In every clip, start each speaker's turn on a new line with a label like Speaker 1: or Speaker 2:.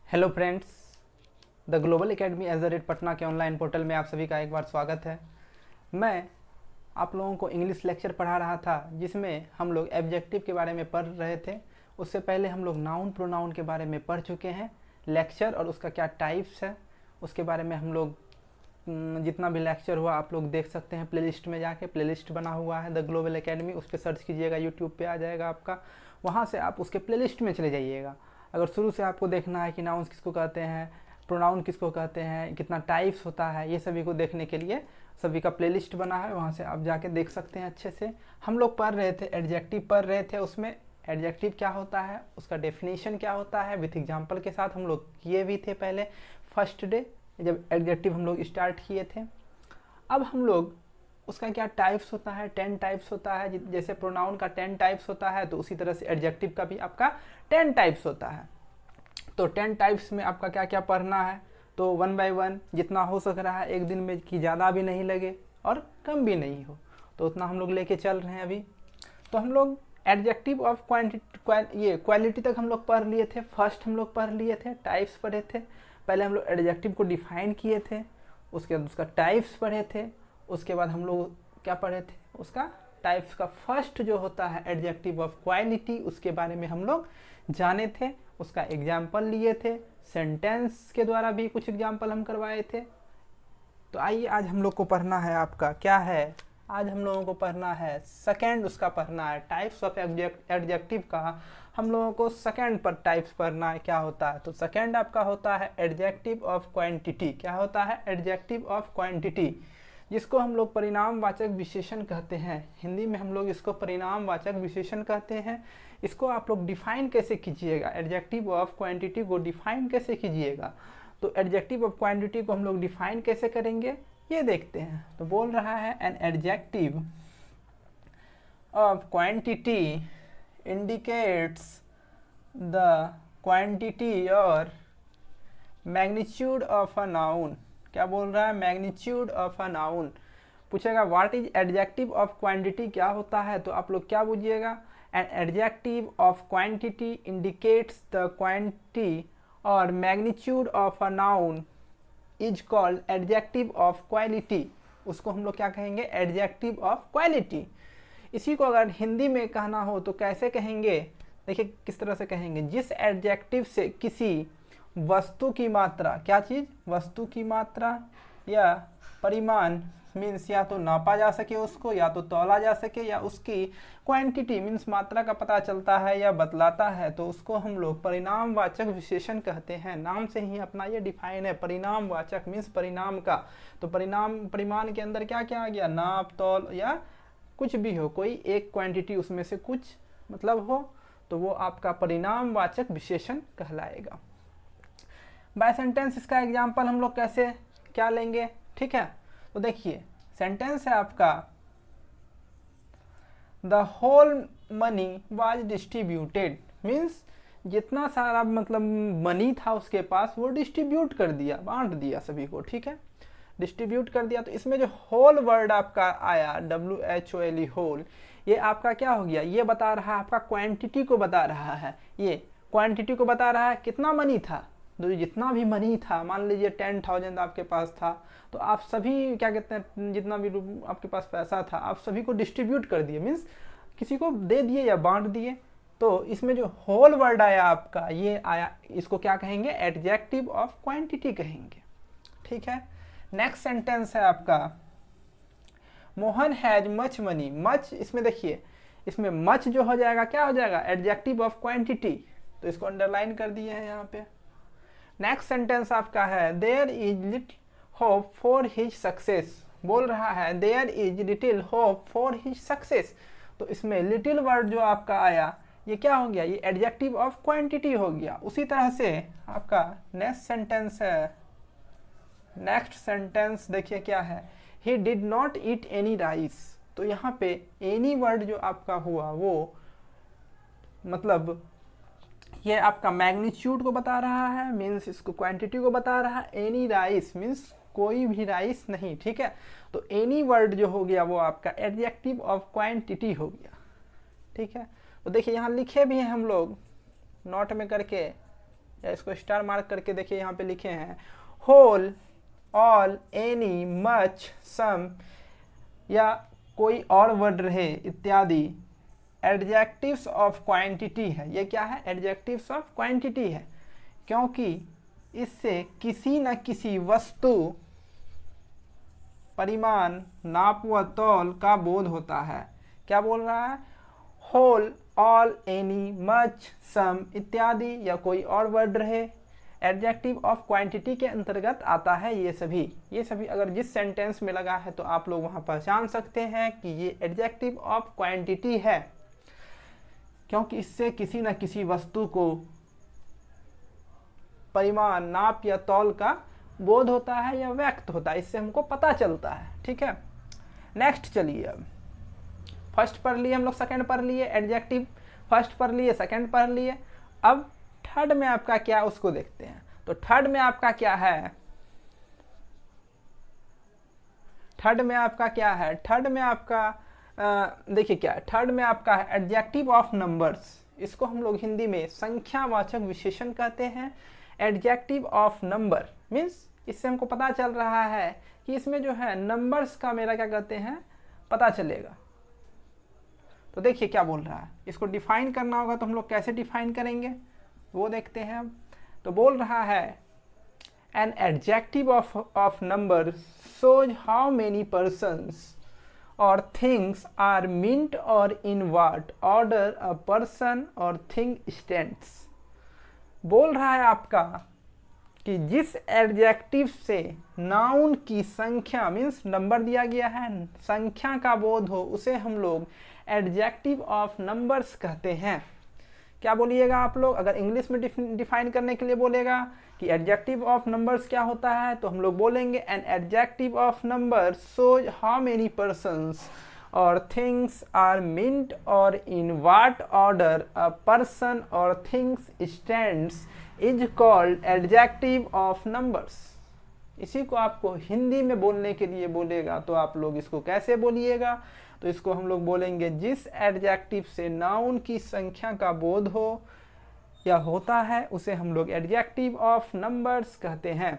Speaker 1: Hello friends, the global academy as the rate Patna के online portal में आप सभी का एक बार स्वागत है। मैं आप लोगों को इंग्लिश लेक्चर पढ़ा रहा था जिसमें हम लोग एब्जेक्टिव के बारे में पढ़ रहे थे। उससे पहले हम लोग नाउन प्रोनाउन के बारे में पढ़ चुके हैं। लेक्चर और उसका क्या टाइप्स है उसके बारे में हम लोग जितना भी लेक्चर हुआ आप लोग देख सकते हैं। प्लेलिस्ट में जाके प्लेलिस्ट बना हुआ है द ग्लोबल एकेडमी, उस पर सर्च कीजिएगा, यूट्यूब पे आ जाएगा आपका। वहाँ से आप उसके प्लेलिस्ट में चले जाइएगा। अगर शुरू से आपको देखना है कि नाउन्स किसको कहते हैं, प्रोनाउन किसको कहते हैं, कितना टाइप्स होता है, ये सभी को देखने के लिए सभी का प्लेलिस्ट बना है, वहाँ से आप जाके देख सकते हैं अच्छे से। हम लोग पढ़ रहे थे एडजेक्टिव पढ़ रहे थे, उसमें एडजेक्टिव क्या होता है, उसका डेफिनेशन क्या होता है, विथ एग्जाम्पल के साथ हम लोग किए भी थे पहले फर्स्ट डे जब एडजेक्टिव हम लोग स्टार्ट किए थे। अब हम लोग उसका क्या टाइप्स होता है, 10 टाइप्स होता है। जैसे प्रोनाउन का 10 टाइप्स होता है तो उसी तरह से एडजेक्टिव का भी आपका 10 टाइप्स होता है। तो 10 टाइप्स में आपका क्या क्या पढ़ना है, तो 1 बाय 1 जितना हो सक रहा है एक दिन में, कि ज़्यादा भी नहीं लगे और कम भी नहीं हो, तो उतना हम लोग लेके चल रहे हैं अभी। तो हम लोग एडजेक्टिव ऑफ क्वालिटी तक हम लोग पढ़ लिए थे। फर्स्ट हम लोग पढ़ लिए थे, टाइप्स पढ़े थे। पहले हम लोग एडजेक्टिव को डिफाइन किए थे, उसके बाद उसका टाइप्स पढ़े थे। उसके बाद हम लोग क्या पढ़े थे, उसका टाइप्स का फर्स्ट जो होता है एडजेक्टिव ऑफ क्वालिटी, उसके बारे में हम लोग जाने थे, उसका एग्जाम्पल लिए थे। सेंटेंस के द्वारा भी कुछ एग्जाम्पल हम करवाए थे। तो आइए आज हम लोग को पढ़ना है आपका क्या है, आज हम लोगों को पढ़ना है सेकंड, उसका पढ़ना है टाइप्स ऑफ एडजेक्टिव का। हम लोगों को सेकंड पर टाइप्स पढ़ना है क्या होता है। तो सेकंड आपका होता है एडजेक्टिव ऑफ क्वांटिटी। क्या होता है, एडजेक्टिव ऑफ क्वांटिटी, जिसको हम लोग परिणामवाचक विशेषण कहते हैं। हिंदी में हम लोग इसको परिणामवाचक विशेषण कहते हैं। इसको आप लोग डिफाइन कैसे कीजिएगा, एडजेक्टिव ऑफ क्वांटिटी को डिफाइन कैसे कीजिएगा। तो एडजेक्टिव ऑफ क्वांटिटी को हम लोग डिफाइन कैसे करेंगे ये देखते हैं। तो बोल रहा है an adjective of quantity indicates the quantity और मैग्नीट्यूड ऑफ अ नाउन। क्या बोल रहा है, मैग्नीट्यूड ऑफ अ नाउन। पूछेगा what is adjective of quantity, क्या होता है, तो आप लोग क्या बुझिएगा, an adjective of quantity indicates the quantity और magnitude of a noun is called adjective of quality. उसको हम लोग क्या कहेंगे, एडजेक्टिव ऑफ क्वालिटी। इसी को अगर हिंदी में कहना हो तो कैसे कहेंगे, देखिए किस तरह से कहेंगे, जिस एडजेक्टिव से किसी वस्तु की मात्रा, क्या चीज, वस्तु की मात्रा या परिमाण मीन्स या तो नापा जा सके उसको, या तो तौला जा सके, या उसकी क्वांटिटी मीन्स मात्रा का पता चलता है या बतलाता है, तो उसको हम लोग परिणामवाचक विशेषण कहते हैं। नाम से ही अपना ये डिफाइन है, परिणामवाचक मीन्स परिणाम का। तो परिमाण के अंदर क्या क्या आ गया, नाप, तौल या कुछ भी हो, कोई एक क्वांटिटी उसमें से कुछ मतलब हो, तो वो आपका परिणामवाचक विशेषण कहलाएगा। बाय सेंटेंस इसका एग्जाम्पल हम लोग कैसे क्या लेंगे, ठीक है। तो देखिए सेंटेंस है आपका, the whole money was distributed, means जितना सारा मतलब मनी था उसके पास वो डिस्ट्रीब्यूट कर दिया, बांट दिया सभी को, ठीक है, डिस्ट्रीब्यूट कर दिया। तो इसमें जो होल वर्ड आपका आया, WHOLE होल, ये आपका क्या हो गया, ये बता रहा है आपका क्वांटिटी को बता रहा है। ये क्वांटिटी को बता रहा है, कितना मनी था, तो जितना भी मनी था, मान लीजिए 10,000 आपके पास था, तो आप सभी क्या कहते हैं, जितना भी आपके पास पैसा था आप सभी को डिस्ट्रीब्यूट कर दिए, मीन्स किसी को दे दिए या बांट दिए। तो इसमें जो होल वर्ड आया आपका, ये आया, इसको क्या कहेंगे, एडजेक्टिव ऑफ क्वांटिटी कहेंगे, ठीक है। नेक्स्ट सेंटेंस है आपका, Mohan has much money. Much, इसमें देखिए इसमें मच जो हो जाएगा क्या हो जाएगा, एडजेक्टिव ऑफ क्वांटिटी, तो इसको अंडरलाइन कर दिए हैं यहाँ पे। नेक्स्ट सेंटेंस आपका है, there is little hope for his success. बोल रहा है there is little hope for his success. तो इसमें लिटिल वर्ड जो आपका आया ये क्या हो गया, ये एडजेक्टिव ऑफ क्वांटिटी हो गया। उसी तरह से आपका नेक्स्ट सेंटेंस है, नेक्स्ट सेंटेंस देखिए क्या है, he did not eat any rice. तो यहाँ पे एनी वर्ड जो आपका हुआ वो मतलब ये आपका मैग्नीट्यूड को बता रहा है, मीन्स इसको क्वांटिटी को बता रहा है। एनी राइस मीन्स कोई भी राइस नहीं, ठीक है। तो एनी वर्ड जो हो गया वो आपका एडजेक्टिव ऑफ क्वांटिटी हो गया, ठीक है। तो देखिए यहाँ लिखे भी हैं हम लोग नोट में करके, या इसको स्टार मार्क करके देखिए, यहाँ पे लिखे हैं होल, ऑल, एनी, मच, सम या कोई और वर्ड रहे इत्यादि एडजेक्टिव्स ऑफ क्वांटिटी है। ये क्या है? एडजेक्टिव्स ऑफ क्वांटिटी है, क्योंकि इससे किसी न किसी वस्तु, परिमाण, नाप व तौल का बोध होता है। क्या बोल रहा है? होल, ऑल, एनी, मच, सम इत्यादि या कोई और वर्ड रहे एडजेक्टिव ऑफ क्वांटिटी के अंतर्गत आता है। ये सभी अगर जिस सेंटेंस में लगा है तो आप लोग वहां पहचान सकते हैं कि ये एडजेक्टिव ऑफ क्वांटिटी है, क्योंकि इससे किसी न किसी वस्तु को परिमाण, नाप या तौल का बोध होता है या व्यक्त होता है, इससे हमको पता चलता है। ठीक है, नेक्स्ट चलिए, अब फर्स्ट पढ़ लिए हम लोग, सेकंड पढ़ लिए, एडजेक्टिव फर्स्ट पढ़ लिए, सेकंड पढ़ लिए। अब थर्ड में आपका क्या उसको देखते हैं। तो थर्ड में आपका क्या है? थर्ड में आपका क्या है? थर्ड में आपका देखिए क्या है, थर्ड में आपका है एडजेक्टिव ऑफ नंबर्स। इसको हम लोग हिंदी में संख्यावाचक विशेषण कहते हैं। एडजेक्टिव ऑफ नंबर मीन्स इससे हमको पता चल रहा है कि इसमें जो है नंबर्स का मेरा क्या कहते हैं पता चलेगा। तो देखिए क्या बोल रहा है, इसको डिफाइन करना होगा तो हम लोग कैसे डिफाइन करेंगे वो देखते हैं हम। तो बोल रहा है an adjective of number shows how many persons or things are meant or in what order a person or thing stands। बोल रहा है आपका कि जिस एडजेक्टिव से नाउन की संख्या मीन्स नंबर दिया गया है, संख्या का बोध हो, उसे हम लोग एडजेक्टिव ऑफ नंबर्स कहते हैं। क्या बोलिएगा आप लोग? अगर इंग्लिश में डिफाइन करने के लिए बोलेगा कि एडजेक्टिव ऑफ नंबर्स क्या होता है, तो हम लोग बोलेंगे an adjective of numbers shows how many persons और थिंग्स आर मींट और in what order a person और things stands is called adjective of numbers. इसी को आपको हिंदी में बोलने के लिए बोलेगा तो आप लोग इसको कैसे बोलिएगा? तो इसको हम लोग बोलेंगे जिस एडजेक्टिव से नाउन की संख्या का बोध हो या होता है उसे हम लोग एडजेक्टिव ऑफ नंबर्स कहते हैं।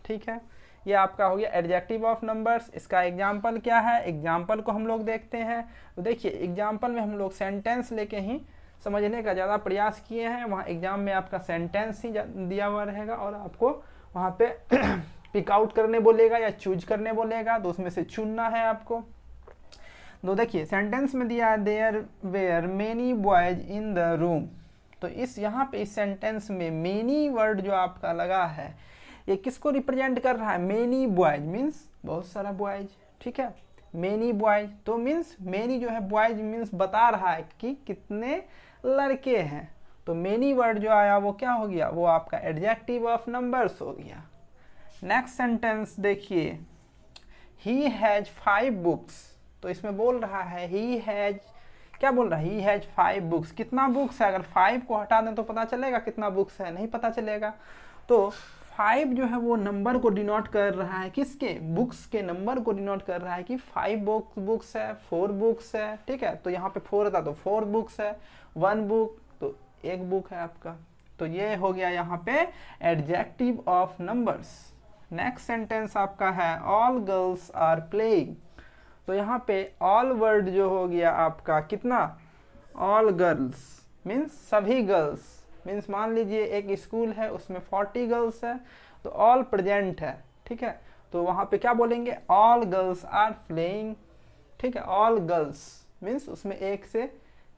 Speaker 1: ठीक है, ये आपका हो गया एडजेक्टिव ऑफ नंबर्स। इसका एग्जाम्पल क्या है? एग्जाम्पल को हम लोग देखते हैं। तो देखिए एग्जाम्पल में हम लोग सेंटेंस लेके ही समझने का ज़्यादा प्रयास किए हैं। वहाँ एग्जाम में आपका सेंटेंस ही दिया हुआ रहेगा और आपको वहाँ पे पिक आउट करने बोलेगा या चूज करने बोलेगा, तो उसमें से चुनना है आपको। तो देखिए सेंटेंस में दिया है there were many boys in the room. तो इस यहाँ पे इस सेंटेंस में मेनी वर्ड जो आपका लगा है ये किसको रिप्रेजेंट कर रहा है? मेनी बॉयज मीन्स बहुत सारा बॉयज। ठीक है, मेनी बॉयज तो मीन्स मेनी जो है बॉयज मीन्स बता रहा है कि कितने लड़के हैं। तो मेनी वर्ड जो आया वो क्या हो गया? वो आपका एडजेक्टिव ऑफ नंबर्स हो गया। नेक्स्ट सेंटेंस देखिए, ही हैज 5 बुक्स। तो इसमें बोल रहा है ही हैज, क्या बोल रहा है? He has 5 books. कितना बुक्स है? अगर 5 को हटा दें तो पता चलेगा कितना बुक्स है? नहीं पता चलेगा। तो 5 जो है वो नंबर को डिनोट कर रहा है, किसके? बुक्स के नंबर को डिनोट कर रहा है कि 5 बुक्स है, 4 बुक्स है। ठीक है, तो यहाँ पे 4 था तो 4 बुक्स है, 1 बुक तो 1 बुक है आपका। तो ये हो गया यहाँ पे adjective of numbers. Next sentence आपका है ऑल गर्ल्स आर प्लेइंग। तो यहाँ पे ऑल वर्ड जो हो गया आपका कितना? ऑल गर्ल्स मीन्स सभी गर्ल्स। मीन्स मान लीजिए एक स्कूल है उसमें 40 गर्ल्स है तो ऑल प्रेजेंट है। ठीक है, तो वहाँ पे क्या बोलेंगे? All girls are playing. ठीक है, ऑल गर्ल्स मीन्स उसमें एक से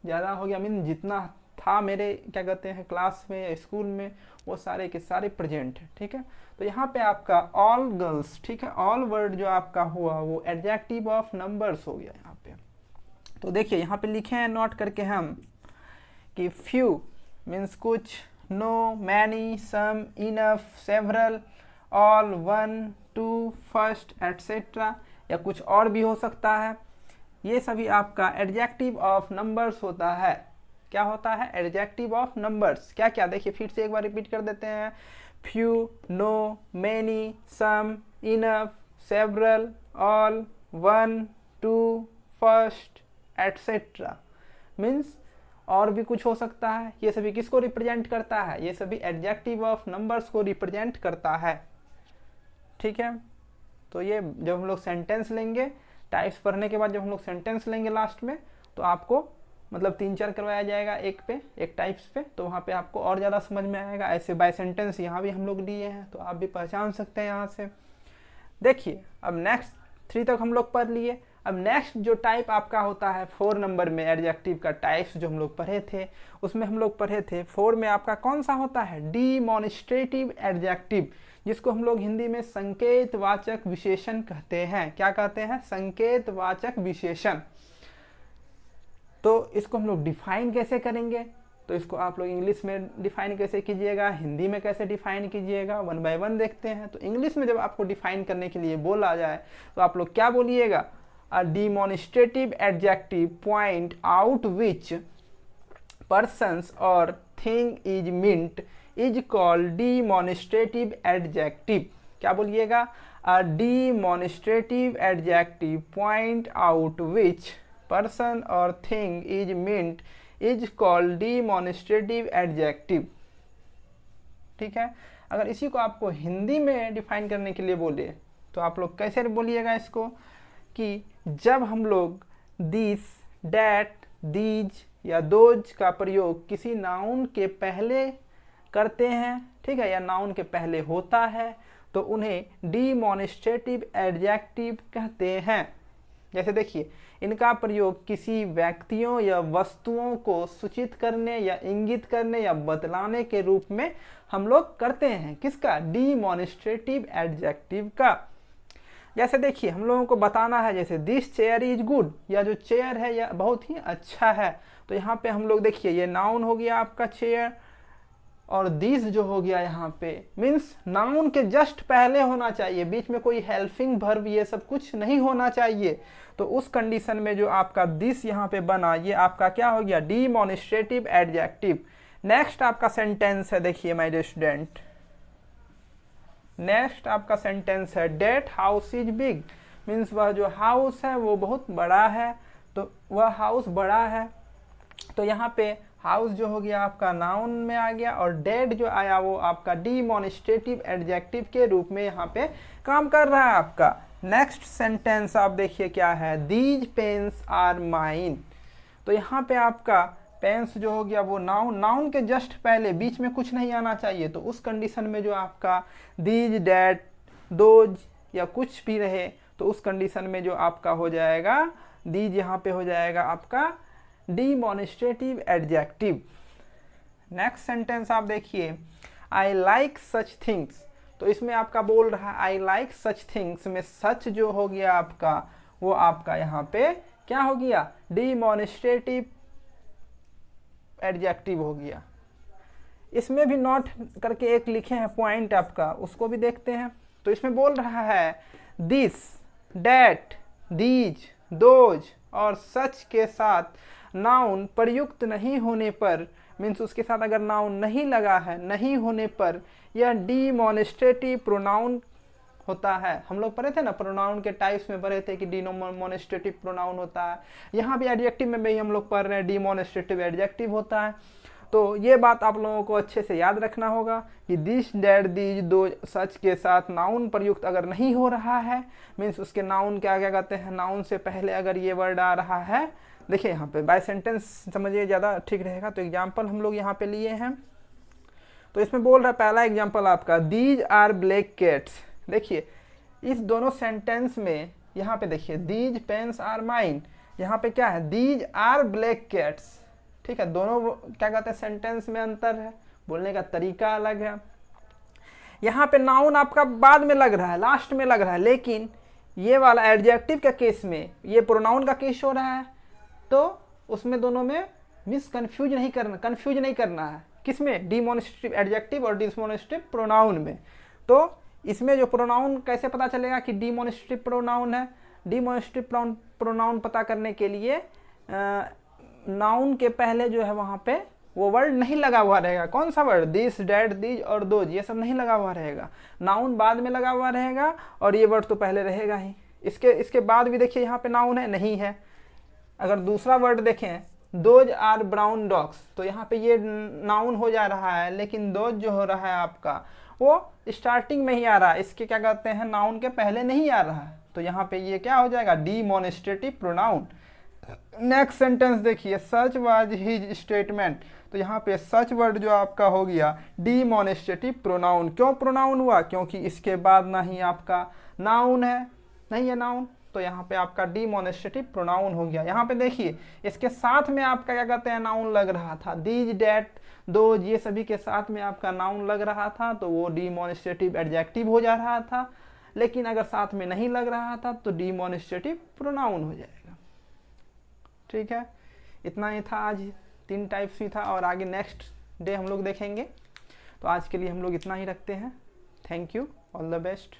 Speaker 1: ज़्यादा हो गया, मीन्स जितना था मेरे क्या कहते हैं क्लास में या स्कूल में वो सारे के सारे प्रेजेंट है। ठीक है, तो यहाँ पे आपका ऑल गर्ल्स, ठीक है, ऑल वर्ड जो आपका हुआ वो एडजेक्टिव ऑफ नंबर्स हो गया यहाँ पे। तो देखिए यहाँ पे लिखे हैं नोट करके हम कि फ्यू मीन्स कुछ, no, many, some, enough, several, all, one, two, first etcetera या कुछ और भी हो सकता है। ये सभी आपका एडजेक्टिव ऑफ नंबर्स होता है। क्या होता है? Adjective of numbers. क्या क्या? देखिए फिर से एक बार रिपीट कर देते हैं। Few, no, many, some, enough, several, all, one, two, first etcetera means और भी कुछ हो सकता है। ये सभी किसको रिप्रेजेंट करता है? ये सभी एडजेक्टिव ऑफ नंबर्स को रिप्रेजेंट करता है। ठीक है, तो ये जब हम लोग सेंटेंस लेंगे, टाइप्स पढ़ने के बाद जब हम लोग सेंटेंस लेंगे लास्ट में, तो आपको मतलब 3-4 करवाया जाएगा एक टाइप्स पे, तो वहाँ पे आपको और ज़्यादा समझ में आएगा। ऐसे बाय सेंटेंस यहाँ भी हम लोग लिए हैं, तो आप भी पहचान सकते हैं यहाँ से। देखिए, अब नेक्स्ट 3 तक हम लोग पढ़ लिए। अब नेक्स्ट जो टाइप आपका होता है 4 नंबर में, एडजेक्टिव का टाइप्स जो हम लोग पढ़े थे, उसमें हम लोग पढ़े थे 4 में आपका कौन सा होता है? डिमॉन्स्ट्रेटिव एडजेक्टिव, जिसको हम लोग हिंदी में संकेतवाचक विशेषण कहते हैं। क्या कहते हैं? संकेतवाचक विशेषण। तो इसको हम लोग डिफाइन कैसे करेंगे? तो इसको आप लोग इंग्लिश में डिफाइन कैसे कीजिएगा, हिंदी में कैसे डिफाइन कीजिएगा, 1 बाय 1 देखते हैं। तो इंग्लिश में जब आपको डिफाइन करने के लिए बोला जाए तो आप लोग क्या बोलिएगा? A demonstrative adjective point out which persons और thing is meant is called demonstrative adjective. क्या बोलिएगा? A demonstrative adjective point out which person और thing is meant is called demonstrative adjective. ठीक है, अगर इसी को आपको हिंदी में डिफाइन करने के लिए बोले तो आप लोग कैसे बोलिएगा इसको? कि जब हम लोग दिस, डैट, दीज या दोज का प्रयोग किसी नाउन के पहले करते हैं, ठीक है, या नाउन के पहले होता है, तो उन्हें डिमॉन्स्ट्रेटिव एडजेक्टिव कहते हैं। जैसे देखिए, इनका प्रयोग किसी व्यक्तियों या वस्तुओं को सूचित करने या इंगित करने या बतलाने के रूप में हम लोग करते हैं। किसका? डिमॉन्स्ट्रेटिव एडजेक्टिव का। जैसे देखिए, हम लोगों को बताना है जैसे दिस चेयर इज गुड, या जो चेयर है यह बहुत ही अच्छा है। तो यहाँ पे हम लोग देखिए, ये नाउन हो गया आपका चेयर, और दिस जो हो गया यहाँ पे मीन्स नाउन के जस्ट पहले होना चाहिए, बीच में कोई हेल्पिंग वर्ब ये सब कुछ नहीं होना चाहिए। तो उस कंडीशन में जो आपका दिस यहाँ पे बना, ये आपका क्या हो गया? Demonstrative adjective. नेक्स्ट आपका सेंटेंस है, देखिए माय डियर स्टूडेंट, नेक्स्ट आपका सेंटेंस है that house is big, means वह जो हाउस है वो बहुत बड़ा है। तो वह हाउस बड़ा है, तो यहाँ पे हाउस जो हो गया आपका नाउन में आ गया, और डेड जो आया वो आपका डिमॉन्स्ट्रेटिव एडजेक्टिव के रूप में यहाँ पे काम कर रहा है आपका। नेक्स्ट सेंटेंस आप देखिए क्या है, दीज पेन्स आर माइन। तो यहाँ पे आपका पेन्स जो हो गया वो नाउन के जस्ट पहले, बीच में कुछ नहीं आना चाहिए। तो उस कंडीशन में जो आपका दीज, डैट, दोज या कुछ भी रहे, तो उस कंडीशन में जो आपका हो जाएगा दीज, यहाँ पे हो जाएगा आपका डिमॉन्स्ट्रेटिव एडजेक्टिव। नेक्स्ट सेंटेंस आप देखिए, आई लाइक सच थिंग्स। तो इसमें आपका बोल रहा है आई लाइक सच थिंग्स में सच जो हो गया आपका वो आपका यहाँ पे क्या हो गया? डिमॉन्स्ट्रेटिव एडजेक्टिव हो गया। इसमें भी नोट करके एक लिखे हैं पॉइंट आपका, उसको भी देखते हैं। तो इसमें बोल रहा है दिस, डैट, दीज, दोज और सच के साथ नाउन प्रयुक्त नहीं होने पर, मीन्स उसके साथ अगर नाउन नहीं लगा है, नहीं होने पर यह डिमॉन्स्ट्रेटिव प्रोनाउन होता है। हम लोग पढ़े थे ना, प्रोनाउन के टाइप्स में पढ़े थे कि डिमॉन्स्ट्रेटिव प्रोनाउन होता है। यहाँ भी एडजेक्टिव में भी हम लोग पढ़ रहे हैं डिमॉन्स्ट्रेटिव एडजेक्टिव होता है। तो ये बात आप लोगों को अच्छे से याद रखना होगा कि दिस, डैट, दीज, दो सच के साथ नाउन प्रयुक्त अगर नहीं हो रहा है, मीन्स उसके नाउन क्या क्या कहते हैं, नाउन से पहले अगर ये वर्ड आ रहा है, देखिए यहाँ पे बाय सेंटेंस समझिए ज़्यादा ठीक रहेगा। तो एग्जाम्पल हम लोग यहाँ पे लिए हैं। तो इसमें बोल रहा है पहला एग्जाम्पल आपका, दीज आर ब्लैक कैट्स। देखिए इस दोनों सेंटेंस में यहाँ पे देखिए दीज पेन्स आर माइन, यहाँ पे क्या है, दीज आर ब्लैक कैट्स। ठीक है, दोनों क्या कहते हैं, सेंटेंस में अंतर है, बोलने का तरीका अलग है। यहाँ पे नाउन आपका बाद में लग रहा है, लास्ट में लग रहा है, लेकिन ये वाला एडजेक्टिव का केस में ये प्रोनाउन का केस हो रहा है। तो उसमें दोनों में कंफ्यूज नहीं करना है। किसमें? डिमॉन्स्ट्रेटिव एडजेक्टिव और डिमॉन्स्ट्रेटिव प्रोनाउन में। तो इसमें जो प्रोनाउन कैसे पता चलेगा कि डिमॉन्स्ट्रेटिव प्रोनाउन है? डिमॉन्स्ट्रेटिव प्रोनाउन पता करने के लिए नाउन के पहले जो है वहाँ पे वो वर्ड नहीं लगा हुआ रहेगा। कौन सा वर्ड? दिस, डैट, दीज और दोज, ये सब नहीं लगा हुआ रहेगा। नाउन बाद में लगा हुआ रहेगा और ये वर्ड तो पहले रहेगा ही। इसके बाद भी देखिए यहाँ पे नाउन है, नहीं है। अगर दूसरा वर्ड देखें, दोज आर ब्राउन डॉग्स, तो यहाँ पे ये नाउन हो जा रहा है, लेकिन दोज जो हो रहा है आपका वो स्टार्टिंग में ही आ रहा है, इसके क्या कहते हैं नाउन के पहले नहीं आ रहा है, तो यहाँ पे ये क्या हो जाएगा डिमॉन्स्ट्रेटिव प्रोनाउन। नेक्स्ट सेंटेंस देखिए, सच वाज हिज स्टेटमेंट, तो यहाँ पे सच वर्ड जो आपका हो गया डिमॉन्स्ट्रेटिव प्रोनाउन। क्यों प्रोनाउन हुआ? क्योंकि इसके बाद ना ही आपका नाउन है, नहीं है नाउन, तो यहाँ पे आपका डिमॉन्स्ट्रेटिव प्रोनाउन हो गया। यहाँ पे देखिए इसके साथ में आपका क्या कहते हैं नाउन लग रहा था, दीज डैट दोज, ये सभी के साथ में आपका नाउन लग रहा था, तो वो डिमॉन्स्ट्रेटिव एडजेक्टिव हो जा रहा था। लेकिन अगर साथ में नहीं लग रहा था तो डिमॉन्स्ट्रेटिव प्रोनाउन हो जाएगा। ठीक है, इतना ही था आज, 3 टाइप्स ही था, और आगे नेक्स्ट डे हम लोग देखेंगे। तो आज के लिए हम लोग इतना ही रखते हैं। Thank you, all the best.